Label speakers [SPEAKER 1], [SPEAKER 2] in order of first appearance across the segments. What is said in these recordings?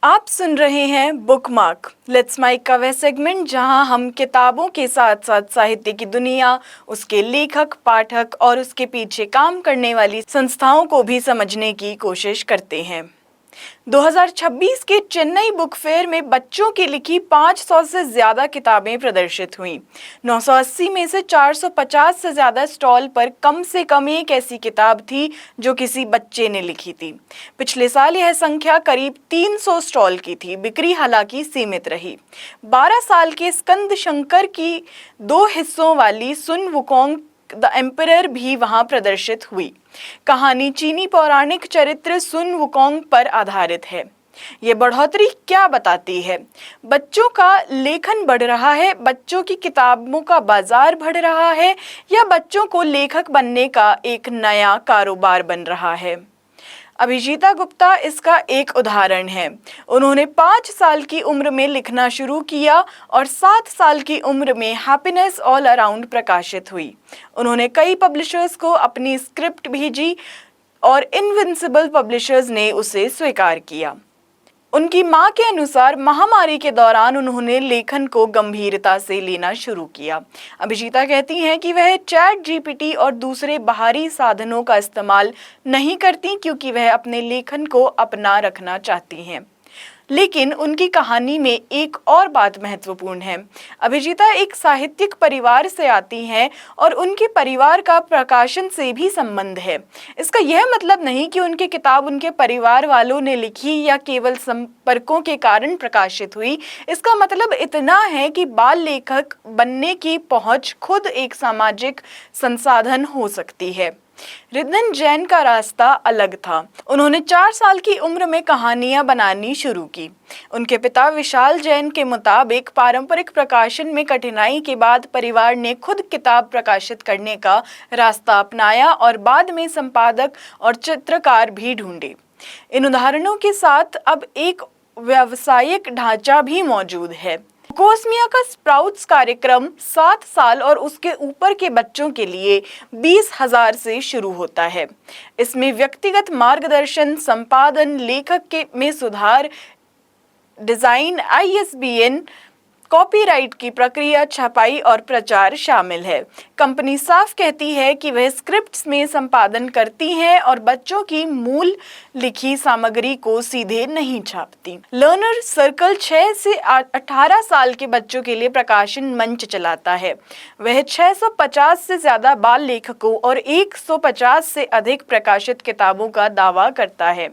[SPEAKER 1] आप सुन रहे हैं बुकमार्क लेट्स माइक का वह सेगमेंट जहां हम किताबों के साथ साथ साहित्य की दुनिया, उसके लेखक, पाठक और उसके पीछे काम करने वाली संस्थाओं को भी समझने की कोशिश करते हैं। 2026 के चेन्नई बुक फेयर में बच्चों की लिखी 500 से ज्यादा किताबें प्रदर्शित हुईं। 980 में से 450 से ज्यादा स्टॉल पर कम से कम एक ऐसी किताब थी जो किसी बच्चे ने लिखी थी। पिछले साल यह संख्या करीब 300 स्टॉल की थी। बिक्री हालांकि सीमित रही। 12 साल के स्कंद शंकर की 2 हिस्सों वाली सुन वुकोंग द एम्परर भी वहां प्रदर्शित हुई। कहानी चीनी पौराणिक चरित्र सुन वुकोंग पर आधारित है। ये बढ़ोतरी क्या बताती है? बच्चों का लेखन बढ़ रहा है, बच्चों की किताबों का बाजार बढ़ रहा है, या बच्चों को लेखक बनने का एक नया कारोबार बन रहा है? अभिजीता गुप्ता इसका एक उदाहरण है। उन्होंने 5 साल की उम्र में लिखना शुरू किया और 7 साल की उम्र में हैप्पीनेस ऑल अराउंड प्रकाशित हुई। उन्होंने कई पब्लिशर्स को अपनी स्क्रिप्ट भेजी और इनविंसिबल पब्लिशर्स ने उसे स्वीकार किया। उनकी मां के अनुसार महामारी के दौरान उन्होंने लेखन को गंभीरता से लेना शुरू किया। अभिजीता कहती हैं कि वह चैट जीपीटी और दूसरे बाहरी साधनों का इस्तेमाल नहीं करती क्योंकि वह अपने लेखन को अपना रखना चाहती हैं। लेकिन उनकी कहानी में एक और बात महत्वपूर्ण है। अभिजीता एक साहित्यिक परिवार से आती हैं और उनके परिवार का प्रकाशन से भी संबंध है। इसका यह मतलब नहीं कि उनकी किताब उनके परिवार वालों ने लिखी या केवल संपर्कों के कारण प्रकाशित हुई। इसका मतलब इतना है कि बाल लेखक बनने की पहुंच खुद एक सामाजिक संसाधन हो सकती है। रिद्धन जैन का रास्ता अलग था। उन्होंने 4 साल की उम्र में कहानियां बनानी शुरू की। उनके पिता विशाल जैन के मुताबिक पारंपरिक प्रकाशन में कठिनाई के बाद परिवार ने खुद किताब प्रकाशित करने का रास्ता अपनाया और बाद में संपादक और चित्रकार भी ढूंढे। इन उदाहरणों के साथ अब एक व्यावसायिक ढांचा भी मौजूद है। कोसमिया का स्प्राउट्स कार्यक्रम 7 साल और उसके ऊपर के बच्चों के लिए 20,000 से शुरू होता है। इसमें व्यक्तिगत मार्गदर्शन, संपादन, लेखक में सुधार, डिजाइन, आईएसबीएन, कॉपीराइट की प्रक्रिया, छपाई और प्रचार शामिल है। कंपनी साफ कहती है कि वह स्क्रिप्ट्स में संपादन करती है और बच्चों की मूल लिखी सामग्री को सीधे नहीं छापती। लर्नर सर्कल 6 से 18 साल के बच्चों के लिए प्रकाशन मंच चलाता है। वह 650 से ज्यादा बाल लेखकों और 150 से अधिक प्रकाशित किताबों का दावा करता है।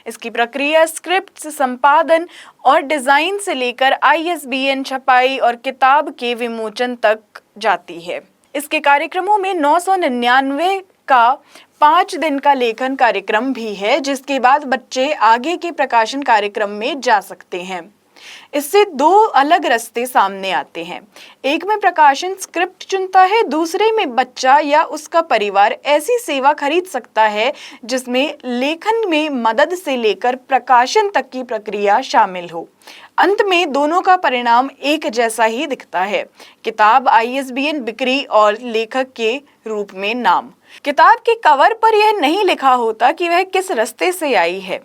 [SPEAKER 1] इसकी प्रक्रिया स्क्रिप्ट, संपादन और डिजाइन से लेकर आईएसबीएन, छपाई और किताब के विमोचन तक जाती है। इसके कार्यक्रमों में 999 का 5 दिन का लेखन कार्यक्रम भी है, जिसके बाद बच्चे आगे के प्रकाशन कार्यक्रम में जा सकते हैं। इससे 2 अलग रास्ते सामने आते हैं। एक में प्रकाशन स्क्रिप्ट चुनता है, दूसरे में बच्चा या उसका परिवार ऐसी सेवा खरीद सकता है जिसमें लेखन में मदद से लेकर प्रकाशन तक की प्रक्रिया शामिल हो। अंत में दोनों का परिणाम एक जैसा ही दिखता है: किताब, आईएसबीएन, बिक्री और लेखक के रूप में नाम। किताब के कवर पर यह नहीं लिखा होता कि वह किस रास्ते से आई है।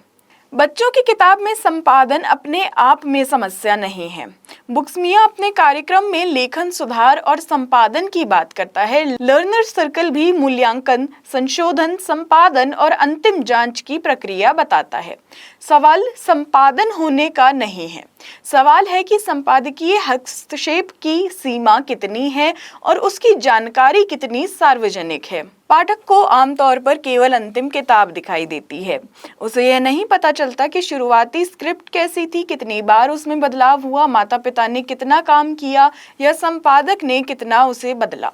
[SPEAKER 1] बच्चों की किताब में संपादन अपने आप में समस्या नहीं है। बुक्समिया अपने कार्यक्रम में लेखन, सुधार और संपादन की बात करता है। लर्नर सर्कल भी मूल्यांकन, संशोधन, संपादन और अंतिम जांच की प्रक्रिया बताता है। सवाल संपादन होने का नहीं है, सवाल है कि संपादकीय हस्तक्षेप की सीमा कितनी है और उसकी जानकारी कितनी सार्वजनिक है। पाठक को आमतौर पर केवल अंतिम किताब दिखाई देती है। उसे यह नहीं पता चलता कि शुरुआती स्क्रिप्ट कैसी थी, कितनी बार उसमें बदलाव हुआ, माता पिता ने कितना काम किया या संपादक ने कितना उसे बदला।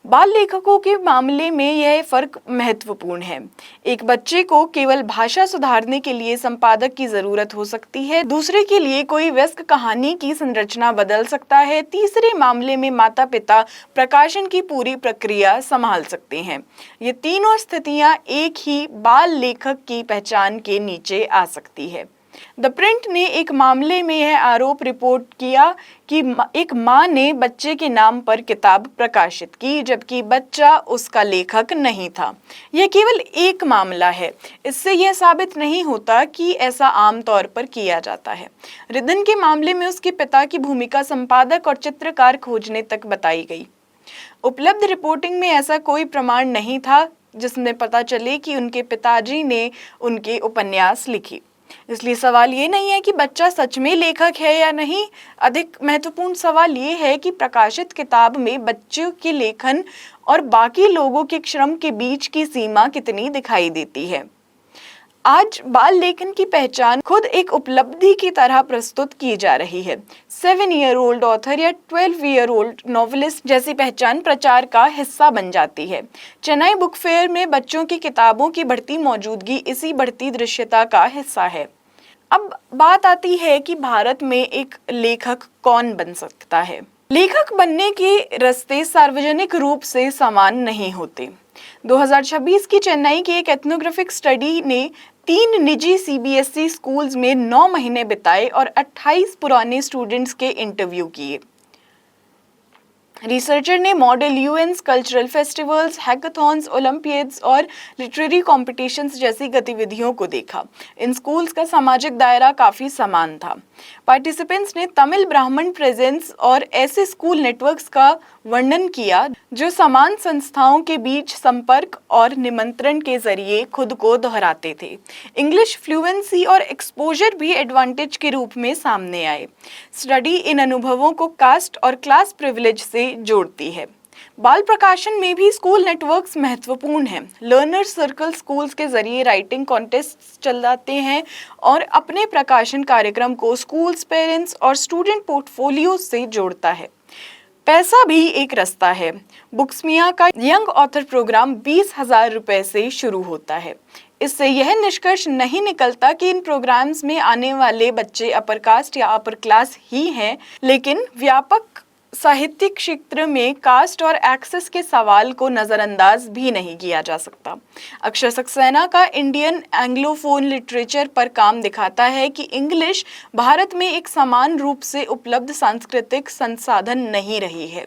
[SPEAKER 1] बाल लेखकों के मामले में यह फर्क महत्वपूर्ण है। एक बच्चे को केवल भाषा सुधारने के लिए संपादक की जरूरत हो सकती है, दूसरे के लिए कोई वयस्क कहानी की संरचना बदल सकता है, तीसरे मामले में माता पिता प्रकाशन की पूरी प्रक्रिया संभाल सकते हैं। ये तीनों स्थितियां एक ही बाल लेखक की पहचान के नीचे आ सकती है। द प्रिंट ने एक मामले में यह आरोप रिपोर्ट किया कि एक मां ने बच्चे के नाम पर किताब प्रकाशित की, जबकि बच्चा उसका लेखक नहीं था। यह केवल एक मामला है। इससे यह साबित नहीं होता कि ऐसा आम तौर पर किया जाता है। रिदन के मामले में उसके पिता की भूमिका संपादक और चित्रकार खोजने तक बताई गई। उपलब्ध रिपोर्टिंग में ऐसा कोई प्रमाण नहीं था जिसमें पता चले कि उनके पिताजी ने उनके उपन्यास लिखी। इसलिए सवाल ये नहीं है कि बच्चा सच में लेखक है या नहीं। अधिक महत्वपूर्ण सवाल ये है कि प्रकाशित किताब में बच्चों के लेखन और बाकी लोगों के श्रम के बीच की सीमा कितनी दिखाई देती है। आज बाल लेखन की पहचान खुद एक उपलब्धि की तरह प्रस्तुत की जा रही है। 7-year-old ऑथर या 12-year-old नॉवेलिस्ट जैसी पहचान प्रचार का हिस्सा बन जाती है। चेन्नई बुक फेयर में बच्चों की किताबों की बढ़ती मौजूदगी इसी बढ़ती दृश्यता का हिस्सा है। अब बात आती है कि भारत में एक लेखक कौन बन सकता है। लेखक बनने के रास्ते सार्वजनिक रूप से समान नहीं होते। 2026 की चेन्नई की एक एथनोग्राफिक स्टडी ने 3 निजी CBSE स्कूल्स में 9 महीने बिताए और 28 पुराने स्टूडेंट्स के इंटरव्यू किए। रिसर्चर ने model UNs, cultural festivals, hackathons, olympiads और लिटरेरी कॉम्पिटिशन्स जैसी गतिविधियों को देखा। इन स्कूल्स का सामाजिक दायरा काफी समान था। पार्टिसिपेंट्स ने तमिल ब्राह्मण प्रेजेंस और ऐसे स्कूल नेटवर्क्स का वर्णन किया जो समान संस्थाओं के बीच संपर्क और निमंत्रण के जरिए खुद को दोहराते थे। इंग्लिश फ्लुएंसी और एक्सपोजर भी एडवांटेज के रूप में सामने आए। स्टडी इन अनुभवों को कास्ट और क्लास प्रिविलेज से जोड़ती है। बाल प्रकाशन में भी स्कूल नेटवर्क्स महत्वपूर्ण हैं। लर्नर सर्कल स्कूल्स के जरिए राइटिंग कॉन्टेस्ट चलाते हैं और अपने प्रकाशन कार्यक्रम को स्कूल्स, पेरेंट्स और स्टूडेंट पोर्टफोलियो से जोड़ता है। पैसा भी एक रास्ता है। बुक्समिया का यंग ऑथर प्रोग्राम 20,000 रुपए से शुरू होता है। इससे यह निष्कर्ष नहीं निकलता कि इन प्रोग्राम्स में आने वाले बच्चे अपर कास्ट या अपर क्लास ही हैं, लेकिन व्यापक साहित्यिक क्षेत्र में कास्ट और एक्सेस के सवाल को नज़रअंदाज भी नहीं किया जा सकता। अक्षर सक्सेना का इंडियन एंग्लोफोन लिटरेचर पर काम दिखाता है कि इंग्लिश भारत में एक समान रूप से उपलब्ध सांस्कृतिक संसाधन नहीं रही है।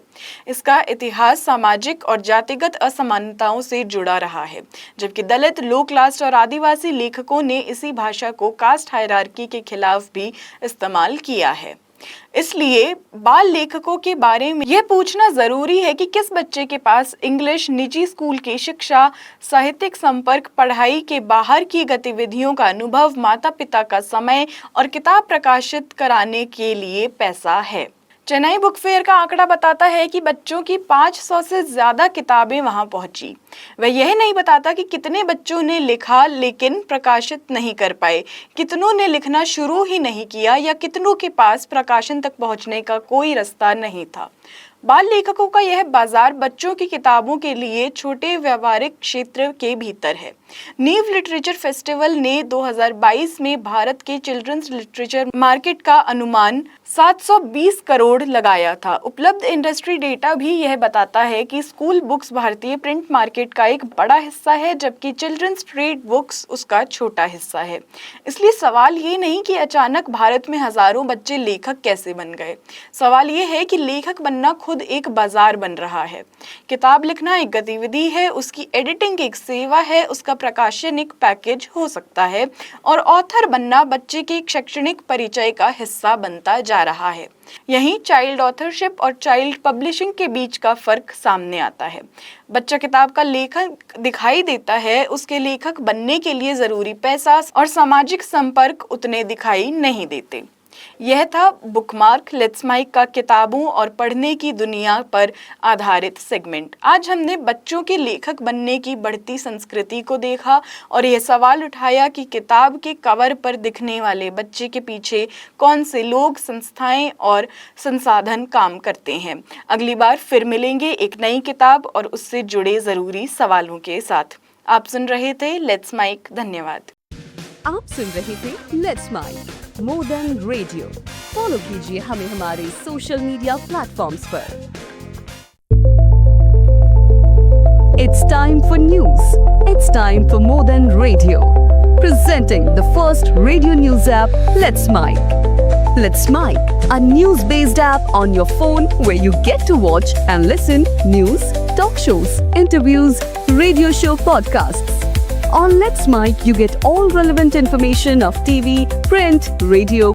[SPEAKER 1] इसका इतिहास सामाजिक और जातिगत असमानताओं से जुड़ा रहा है, जबकि दलित, लो क्लास और आदिवासी लेखकों ने इसी भाषा को कास्ट हायरार्की के खिलाफ भी इस्तेमाल किया है। इसलिए बाल लेखकों के बारे में यह पूछना जरूरी है कि किस बच्चे के पास इंग्लिश, निजी स्कूल की शिक्षा, साहित्यिक संपर्क, पढ़ाई के बाहर की गतिविधियों का अनुभव, माता पिता का समय और किताब प्रकाशित कराने के लिए पैसा है। चेन्नई बुक फेयर का आंकड़ा बताता है कि बच्चों की 500 से ज्यादा किताबें वहां पहुंची। वह यह नहीं बताता कि कितने बच्चों ने लिखा लेकिन प्रकाशित नहीं कर पाए, कितनों ने लिखना शुरू ही नहीं किया या कितनों के पास प्रकाशन तक पहुंचने का कोई रास्ता नहीं था। बाल लेखकों का यह बाजार बच्चों की किताबों के लिए छोटे व्यावहारिक क्षेत्र के भीतर है। नीव लिटरेचर फेस्टिवल ने 2022 में भारत के चिल्ड्रंस लिटरेचर मार्केट का अनुमान 720 करोड़ लगाया था। उपलब्ध इंडस्ट्री डेटा भी यह बताता है कि स्कूल बुक्स भारतीय प्रिंट मार्केट का एक बड़ा हिस्सा है, जबकि चिल्ड्रंस ट्रेड बुक्स उसका छोटा हिस्सा है। इसलिए सवाल ये नहीं कि अचानक भारत में हजारों बच्चे लेखक कैसे बन गए। सवाल ये है कि लेखक बनना खुद एक बाजार बन रहा है। किताब लिखना एक गतिविधि है, उसकी एडिटिंग एक सेवा है, उसका प्रकाशन एक पैकेज हो सकता है और ऑथर बनना बच्चे के शैक्षणिक परिचय का हिस्सा बनता जा रहा है। यहीं चाइल्ड ऑथरशिप और चाइल्ड पब्लिशिंग के बीच का फर्क सामने आता है। बच्चा किताब का लेखक दिखाई देता है, उसके लेखक बनने के लिए जरूरी पैसा और सामाजिक संपर्क उतने दिखाई नहीं देते। यह था बुकमार्क लेट्स माइक का किताबों और पढ़ने की दुनिया पर आधारित सेगमेंट। आज हमने बच्चों के लेखक बनने की बढ़ती संस्कृति को देखा और यह सवाल उठाया कि किताब के कवर पर दिखने वाले बच्चे के पीछे कौन से लोग, संस्थाएं और संसाधन काम करते हैं। अगली बार फिर मिलेंगे एक नई किताब और उससे जुड़े जरूरी सवालों के साथ। आप सुन रहे थे लेट्स माइक। धन्यवाद।
[SPEAKER 2] आप सुन रहे थे let's mic more than radio. Follow कीजिए हमें हमारे सोशल मीडिया प्लेटफॉर्म्स पर। It's time for news. It's time for more than radio. presenting the first radio news app, Let's Mike. Let's Mike, a news-based app on your phone where you get to watch and listen news, talk shows, interviews, radio show podcasts. On Let's Mike, you get all relevant information of TV, print, radio,